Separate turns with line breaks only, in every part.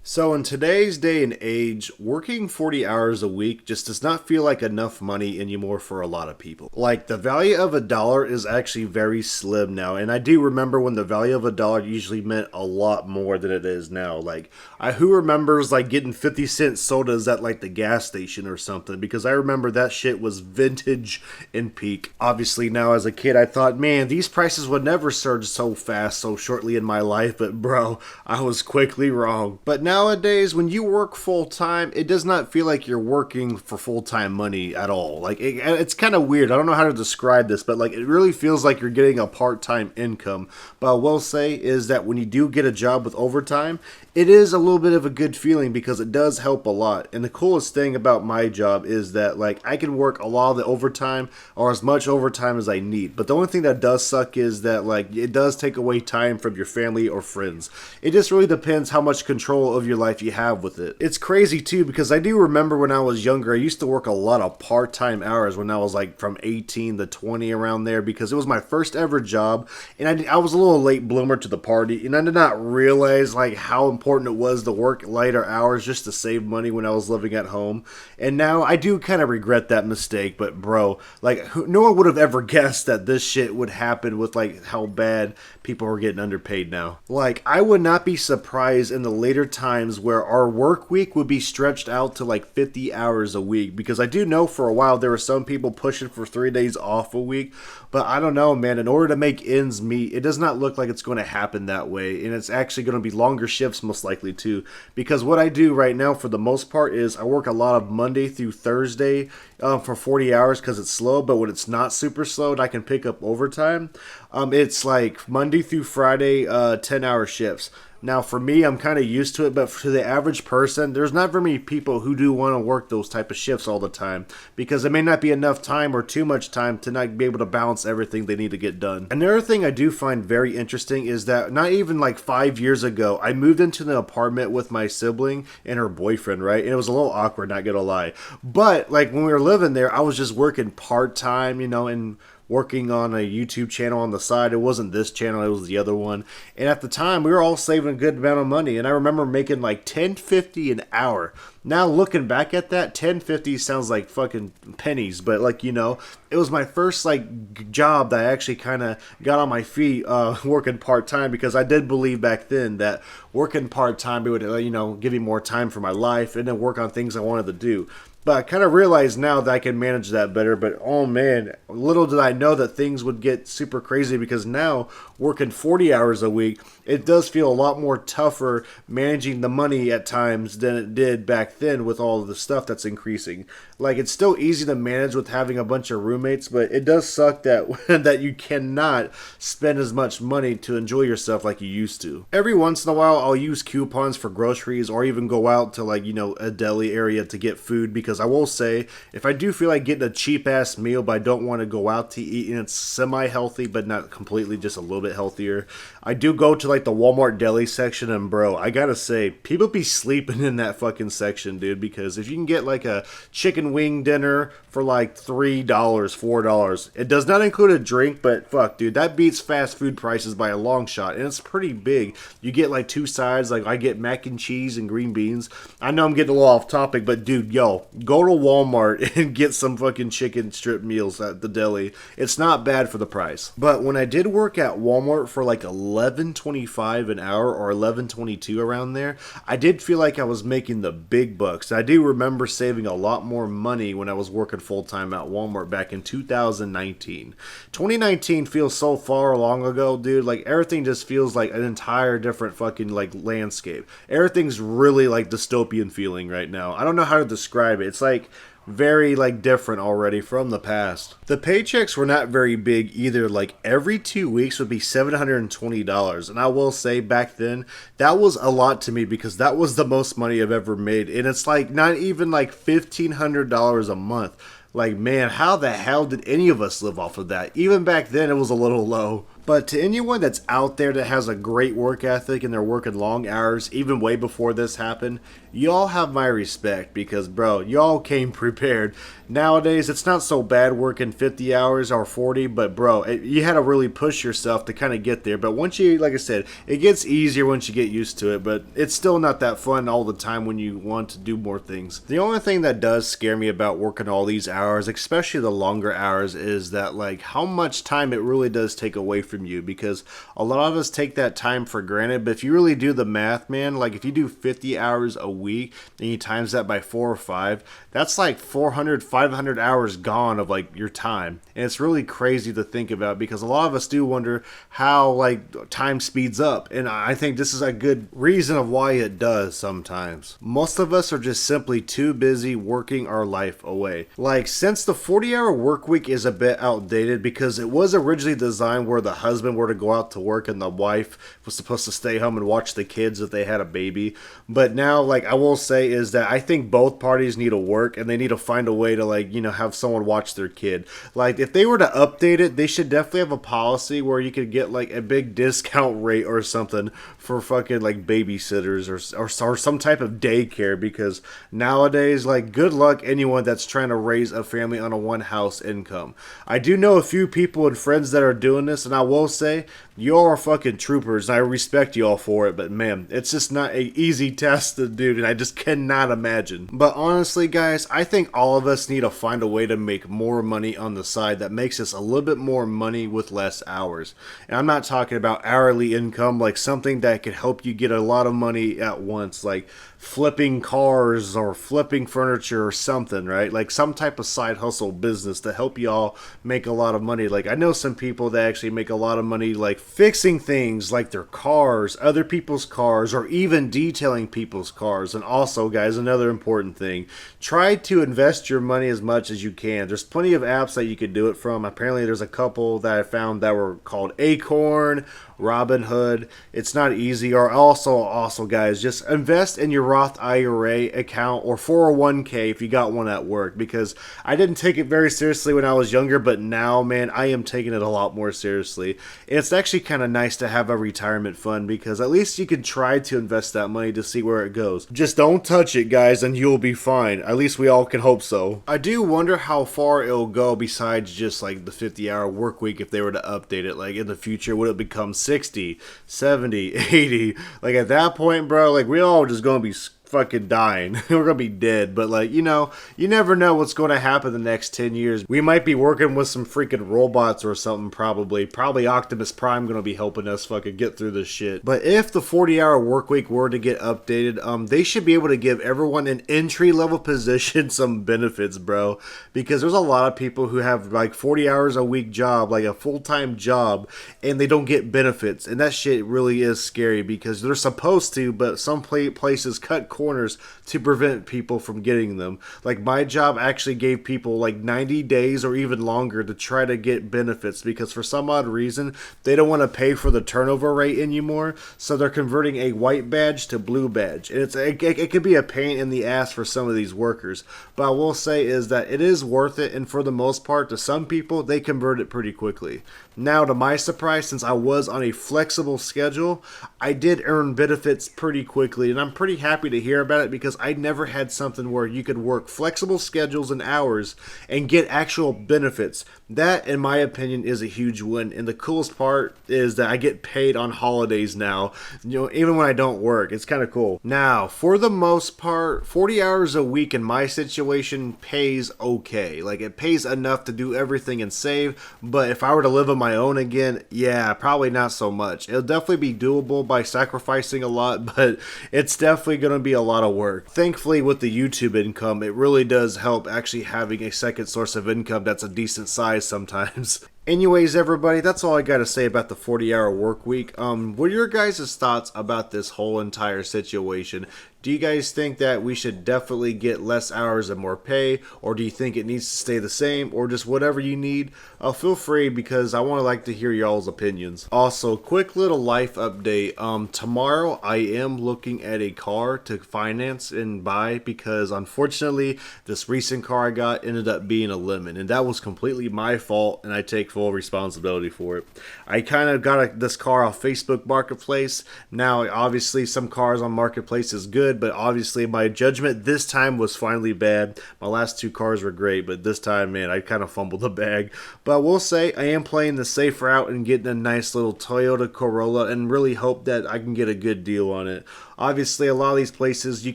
So, in today's day and age, working 40 hours a week just does not feel like enough money anymore for a lot of people. Like, the value of a dollar is actually very slim now, and I do remember when the value of a dollar usually meant a lot more than it is now. Like, who remembers, like, getting 50-cent sodas at, like, the gas station or something? Because I remember that shit was vintage and peak. Obviously, now as a kid, I thought, man, these prices would never surge so fast so shortly in my life, but bro, I was quickly wrong. But nowadays, when you work full time, it does not feel like you're working for full time money at all. Like it's kind of weird. I don't know how to describe this, but like it really feels like you're getting a part time income. But I will say is that when you do get a job with overtime, it is a little bit of a good feeling because it does help a lot. And the coolest thing about my job is that like I can work a lot of the overtime or as much overtime as I need. But the only thing that does suck is that like it does take away time from your family or friends. It just really depends how much control of your life you have with it. It's crazy too because I do remember when I was younger, I used to work a lot of part-time hours when I was like from 18 to 20 around there because it was my first ever job and I was a little late bloomer to the party and I did not realize like how important it was to work lighter hours just to save money when I was living at home. And now I do kind of regret that mistake, but bro, like no one would have ever guessed that this shit would happen with like how bad people are getting underpaid now. Like I would not be surprised in the later times where our work week would be stretched out to like 50 hours a week because I do know for a while there were some people pushing for 3 days off a week, but I don't know, man. In order to make ends meet, it does not look like it's going to happen that way, and it's actually going to be longer shifts most likely too, because what I do right now for the most part is I work a lot of Monday through Thursday for 40 hours because it's slow, but when it's not super slow and I can pick up overtime, it's like Monday through Friday 10-hour shifts. Now, for me, I'm kind of used to it, but to the average person, there's not very many people who do want to work those type of shifts all the time because it may not be enough time or too much time to not be able to balance everything they need to get done. Another thing I do find very interesting is that not even like 5 years ago, I moved into an apartment with my sibling and her boyfriend, right? And it was a little awkward, not gonna lie. But like when we were living there, I was just working part-time, and working on a YouTube channel on the side. It wasn't this channel, it was the other one. And at the time, we were all saving a good amount of money. And I remember making like $10.50 an hour. Now looking back at that, $10.50 sounds like fucking pennies. But like, it was my first like job that I actually kind of got on my feet working part-time because I did believe back then that working part-time, it would, give me more time for my life and then work on things I wanted to do. But I kind of realize now that I can manage that better. But oh man, little did I know that things would get super crazy because now working 40 hours a week, it does feel a lot more tougher managing the money at times than it did back then with all of the stuff that's increasing. Like it's still easy to manage with having a bunch of roommates, but it does suck that that you cannot spend as much money to enjoy yourself like you used to. Every once in a while, I'll use coupons for groceries or even go out to like, a deli area to get food because I will say, if I do feel like getting a cheap ass meal but I don't want to go out to eat and it's semi-healthy but not completely, just a little bit healthier, I do go to like the Walmart deli section, and bro, I gotta say, people be sleeping in that fucking section, dude, because if you can get like a chicken wing dinner for like $3, $4, it does not include a drink, but fuck, dude, that beats fast food prices by a long shot, and it's pretty big. You get like two sides, like I get mac and cheese and green beans. I know I'm getting a little off topic, but dude, yo, go to Walmart and get some fucking chicken strip meals at the deli. It's not bad for the price. But when I did work at Walmart for like $11.25 an hour or $11.22 around there, I did feel like I was making the big bucks. I do remember saving a lot more money when I was working full-time at Walmart back in 2019. 2019 feels so far long ago, dude. Like everything just feels like an entire different fucking like landscape. Everything's really like dystopian feeling right now. I don't know how to describe it. It's like very like different already from the past. The paychecks were not very big either. Like every 2 weeks would be $720, and I will say back then that was a lot to me because that was the most money I've ever made, and it's like not even like $1,500 a month. Like man, how the hell did any of us live off of that? Even back then it was a little low. But to anyone that's out there that has a great work ethic and they're working long hours, even way before this happened, y'all have my respect because, bro, y'all came prepared. Nowadays, it's not so bad working 50 hours or 40, but, bro, you had to really push yourself to kind of get there. But once you, like I said, it gets easier once you get used to it, but it's still not that fun all the time when you want to do more things. The only thing that does scare me about working all these hours, especially the longer hours, is that, like, how much time it really does take away from you, because a lot of us take that time for granted. But if you really do the math, man, like if you do 50 hours a week and you times that by 4 or 5, that's like 400, 500 hours gone of like your time. And it's really crazy to think about, because a lot of us do wonder how like time speeds up, and I think this is a good reason of why it does sometimes. Most of us are just simply too busy working our life away. Like, since the 40-hour work week is a bit outdated, because it was originally designed where the husband were to go out to work and the wife was supposed to stay home and watch the kids if they had a baby. But now, like, I will say is that I think both parties need to work, and they need to find a way to, like, you know, have someone watch their kid. Like, if they were to update it, they should definitely have a policy where you could get like a big discount rate or something for fucking like babysitters or some type of daycare, because nowadays, like, good luck anyone that's trying to raise a family on a one house income. I do know a few people and friends that are doing this, and I will say y'all are fucking troopers, and I respect y'all for it, but man, it's just not an easy task to do, and I just cannot imagine. But honestly, guys, I think all of us need to find a way to make more money on the side that makes us a little bit more money with less hours. And I'm not talking about hourly income, like something that could help you get a lot of money at once, like flipping cars or flipping furniture or something, right? Like some type of side hustle business to help y'all make a lot of money. Like, I know some people that actually make a lot of money like fixing things like their cars, other people's cars, or even detailing people's cars. And also, guys, another important thing, try to invest your money as much as you can. There's plenty of apps that you could do it from. Apparently there's a couple that I found that were called Acorn, Robinhood. It's not easy. Or also guys, just invest in your Roth IRA account or 401k if you got one at work, because I didn't take it very seriously when I was younger, but now, man, I am taking it a lot more seriously. It's actually kind of nice to have a retirement fund, because at least you can try to invest that money to see where it goes. Just don't touch it, guys, and you'll be fine. At least we all can hope so. I do wonder how far it'll go besides just like the 50-hour work week. If they were to update it, like in the future, would it become 60, 70, 80? Like at that point, bro, like we all just gonna be fucking dying. We're gonna be dead. But like, you know, you never know what's going to happen the next 10 years. We might be working with some freaking robots or something. Probably Optimus Prime gonna be helping us fucking get through this shit. But if the 40-hour work week were to get updated, they should be able to give everyone in entry level position some benefits, bro, because there's a lot of people who have like 40 hours a week job, like a full-time job, and they don't get benefits. And that shit really is scary, because they're supposed to, but some places cut corners to prevent people from getting them. Like my job actually gave people like 90 days or even longer to try to get benefits, because for some odd reason they don't want to pay for the turnover rate anymore, so they're converting a white badge to blue badge. And it could be a pain in the ass for some of these workers, but I will say is that it is worth it, and for the most part, to some people, they convert it pretty quickly. Now, to my surprise, since I was on a flexible schedule, I did earn benefits pretty quickly, and I'm pretty happy to hear about it, because I never had something where you could work flexible schedules and hours and get actual benefits. That, in my opinion, is a huge win, and the coolest part is that I get paid on holidays now, you know, even when I don't work. It's kind of cool. Now, for the most part, 40 hours a week in my situation pays okay. Like, it pays enough to do everything and save, but if I were to live on my own again, yeah, probably not so much. It'll definitely be doable by sacrificing a lot, but it's definitely going to be a lot of work. Thankfully, with the YouTube income, it really does help actually having a second source of income that's a decent size sometimes. Anyways, everybody, that's all I got to say about the 40-hour work week. What are your guys' thoughts about this whole entire situation? Do you guys think that we should definitely get less hours and more pay, or do you think it needs to stay the same, or just whatever you need? Feel free, because I want to like to hear y'all's opinions. Also, quick little life update. Tomorrow I am looking at a car to finance and buy, because unfortunately this recent car I got ended up being a lemon, and that was completely my fault, and I take full responsibility for it. I kind of got this car off Facebook Marketplace. Now, obviously, some cars on Marketplace is good, but obviously my judgment this time was finally bad. My last two cars were great, but this time, man, I kind of fumbled the bag. But I will say I am playing the safe route and getting a nice little Toyota Corolla and really hope that I can get a good deal on it. Obviously, a lot of these places you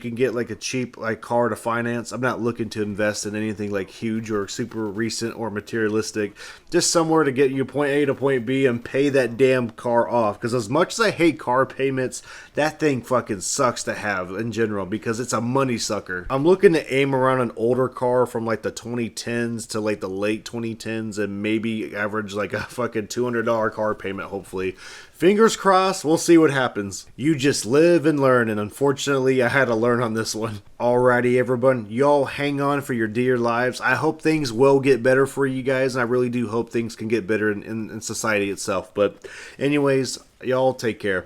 can get like a cheap car to finance. I'm not looking to invest in anything like huge or super recent or materialistic. Just somewhere to get you point A to point B and pay that damn car off. Because as much as I hate car payments, that thing fucking sucks to have in general because it's a money sucker. I'm looking to aim around an older car from like the 2010s to like the late 2010s and maybe average like a fucking $200 car payment, hopefully. Fingers crossed, we'll see what happens. You just live and learn, and unfortunately, I had to learn on this one. Alrighty, everyone, y'all hang on for your dear lives. I hope things will get better for you guys, and I really do hope things can get better in society itself. But anyways, y'all take care.